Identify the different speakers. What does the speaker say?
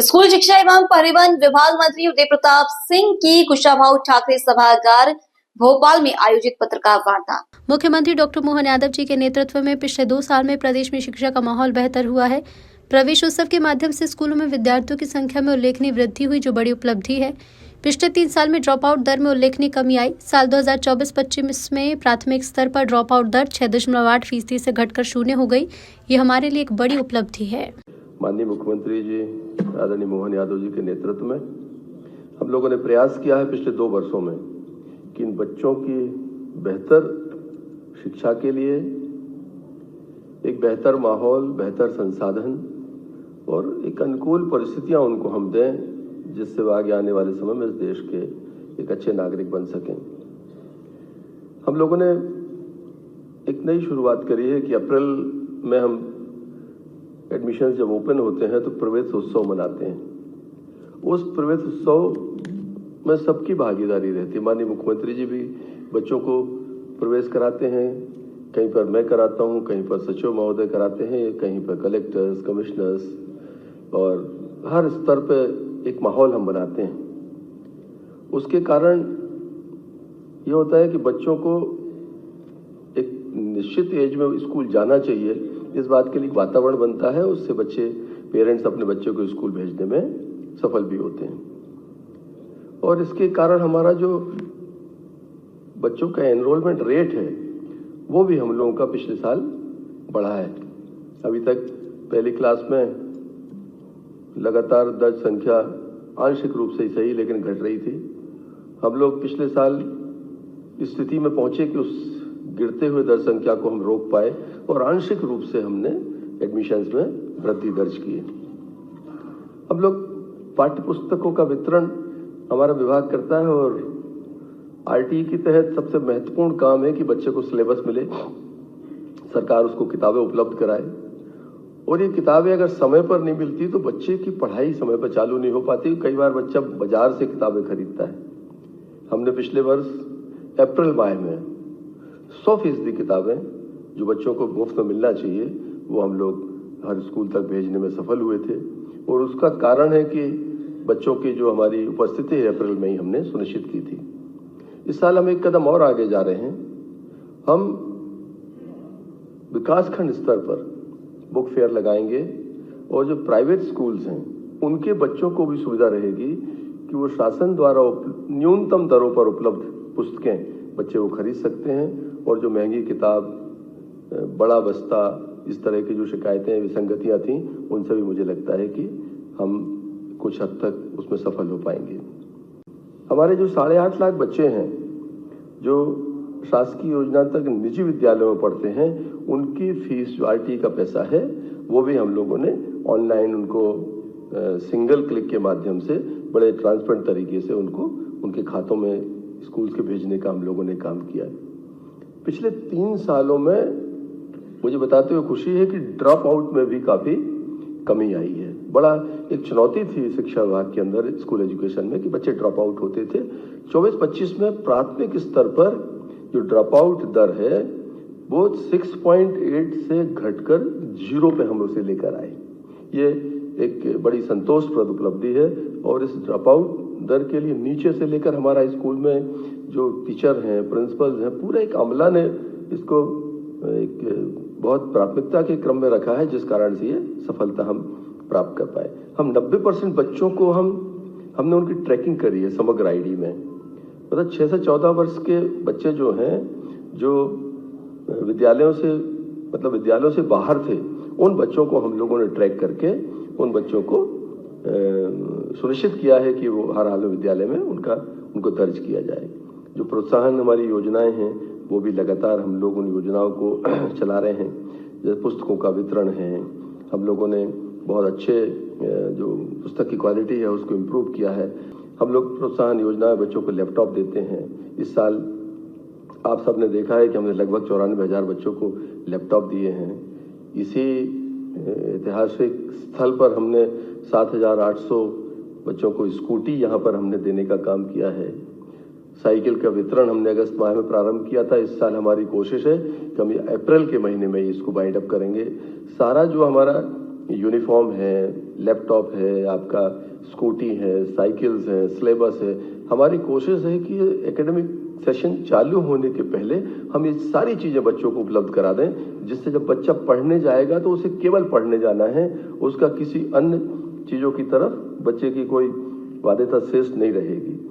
Speaker 1: School शिक्षा एवं परिवहन विभाग मंत्री उदय प्रताप सिंह की कुशाभाऊ ठाकरे सभागार भोपाल में आयोजित पत्रकार वार्ता।
Speaker 2: मुख्यमंत्री डॉक्टर मोहन यादव जी के नेतृत्व में पिछले 2 साल में प्रदेश में शिक्षा का माहौल बेहतर हुआ है। प्रवेश उत्सव के माध्यम से स्कूलों में विद्यार्थियों की संख्या में उल्लेखनीय वृद्धि हुई, जो बड़ी उपलब्धि है। पिछले 3 साल में ड्रॉप आउट दर में उल्लेखनीय कमी आई। साल 2024-25 में प्राथमिक स्तर पर ड्रॉप आउट दर 6.8% से घटकर 0 हो गई। ये हमारे लिए एक बड़ी उपलब्धि है।
Speaker 3: माननीय मुख्यमंत्री जी आदरणीय मोहन यादव जी के नेतृत्व में हम लोगों ने प्रयास किया है पिछले 2 वर्षों में कि इन बच्चों की बेहतर शिक्षा के लिए एक बेहतर माहौल, बेहतर संसाधन और एक अनुकूल परिस्थितियां उनको हम दें, जिससे वो आगे आने वाले समय में इस देश के एक अच्छे नागरिक बन सकें। हम लोगों ने एक नई शुरुआत करी है कि अप्रैल में हम एडमिशन जब ओपन होते हैं तो प्रवेश उत्सव मनाते हैं। उस प्रवेश उत्सव में सबकी भागीदारी रहती है। माननीय मुख्यमंत्री जी भी बच्चों को प्रवेश कराते हैं, कहीं पर मैं कराता हूं, कहीं पर सचिव महोदय कराते हैं, कहीं पर कलेक्टर्स, कमिश्नर्स, और हर स्तर पर एक माहौल हम बनाते हैं। उसके कारण ये होता है कि बच्चों को एक निश्चित एज में स्कूल जाना चाहिए, इस बात के लिए वातावरण बनता है। उससे बच्चे, पेरेंट्स अपने बच्चों को स्कूल भेजने में सफल भी होते हैं। और इसके कारण हमारा जो बच्चों का एनरोलमेंट रेट है वो भी हम लोगों का पिछले साल बढ़ा है। अभी तक पहली क्लास में लगातार दर्ज संख्या आंशिक रूप से सही लेकिन घट रही थी। हम लोग पिछले साल इस स्थिति में पहुंचे कि उस गिरते हुए दर संख्या को हम रोक पाए और आंशिक रूप से हमने एडमिशन्स में वृद्धि दर्ज की है। हम लोग पाठ्य पुस्तकों का वितरण हमारा विभाग करता है और आरटीई के तहत सबसे महत्वपूर्ण काम है कि बच्चे को सिलेबस मिले, सरकार उसको किताबें उपलब्ध कराए। और ये किताबें अगर समय पर नहीं मिलती तो बच्चे की पढ़ाई समय पर चालू नहीं हो पाती। कई बार बच्चा बाजार से किताबें खरीदता है। हमने पिछले वर्ष अप्रैल माह में 100% किताबें जो बच्चों को मुफ्त में मिलना चाहिए वो हम लोग हर स्कूल तक भेजने में सफल हुए थे। और उसका कारण है कि बच्चों की जो हमारी उपस्थिति है अप्रैल में ही हमने सुनिश्चित की थी। इस साल हम एक कदम और आगे जा रहे हैं। हम विकासखंड स्तर पर बुक फेयर लगाएंगे और जो प्राइवेट स्कूल्स हैं उनके बच्चों को भी सुविधा रहेगी कि वो शासन द्वारा न्यूनतम दरों पर उपलब्ध पुस्तकें बच्चे वो खरीद सकते हैं। और जो महंगी किताब, बड़ा बस्ता, इस तरह की जो शिकायतें, विसंगतियां थीं, उनसे भी मुझे लगता है कि हम कुछ हद तक उसमें सफल हो पाएंगे। हमारे जो 8.5 लाख बच्चे हैं जो शासकीय योजना तक निजी विद्यालयों में पढ़ते हैं, उनकी फीस जो आरटीई का पैसा है वो भी हम लोगों ने ऑनलाइन उनको सिंगल क्लिक के माध्यम से बड़े ट्रांसपेरेंट तरीके से उनको उनके खातों में स्कूल के भेजने का हम लोगों ने काम किया है। पिछले 3 सालों में मुझे बताते हुए खुशी है कि ड्रॉप आउट में भी काफी कमी आई है। बड़ा एक चुनौती थी शिक्षा विभाग के अंदर स्कूल एजुकेशन में कि बच्चे ड्रॉप आउट होते थे। 24-25 में प्राथमिक स्तर पर जो ड्रॉप आउट दर है वो 6.8 से घटकर 0 पे हम उसे लेकर आए। ये एक बड़ी संतोषप्रद उपलब्धि है। और इस ड्रॉप आउट दर के लिए नीचे से लेकर हमारा स्कूल में जो टीचर हैं, प्रिंसिपल्स हैं, पूरा एक अमला ने इसको एक बहुत प्राथमिकता के क्रम में रखा है, जिस कारण से ये सफलता हम प्राप्त कर पाए। हम 90% बच्चों को हमने उनकी ट्रैकिंग करी है समग्र आईडी में। मतलब 6 से 14 वर्ष के बच्चे जो हैं, जो विद्यालयों से बाहर थे, उन बच्चों को हम लोगों ने ट्रैक करके उन बच्चों को सुनिश्चित किया है कि वो हर हाल में विद्यालय में उनको दर्ज किया जाए। जो प्रोत्साहन हमारी योजनाएं हैं वो भी लगातार हम लोग उन योजनाओं को चला रहे हैं। जैसे पुस्तकों का वितरण है, हम लोगों ने बहुत अच्छे जो पुस्तक की क्वालिटी है उसको इम्प्रूव किया है। हम लोग प्रोत्साहन योजना बच्चों को लैपटॉप देते हैं। इस साल आप सबने देखा है कि हमने लगभग 94,000 बच्चों को लैपटॉप दिए हैं। इसी ऐतिहासिक स्थल पर हमने 7,800 बच्चों को स्कूटी यहाँ पर हमने देने का काम किया है। साइकिल का वितरण हमने अगस्त माह में प्रारंभ किया था। इस साल हमारी कोशिश है कि हम अप्रैल के महीने में इसको बाइंड अप करेंगे। सारा जो हमारा यूनिफॉर्म है, लैपटॉप है, आपका स्कूटी है, साइकिल्स है, सिलेबस है। हमारी कोशिश है कि एकेडमिक सेशन चालू होने के पहले हम ये सारी चीजें बच्चों को उपलब्ध करा दें, जिससे जब बच्चा पढ़ने जाएगा तो उसे केवल पढ़ने जाना है, उसका किसी अन्य चीजों की तरफ बच्चे की कोई बाध्यता शेष नहीं रहेगी।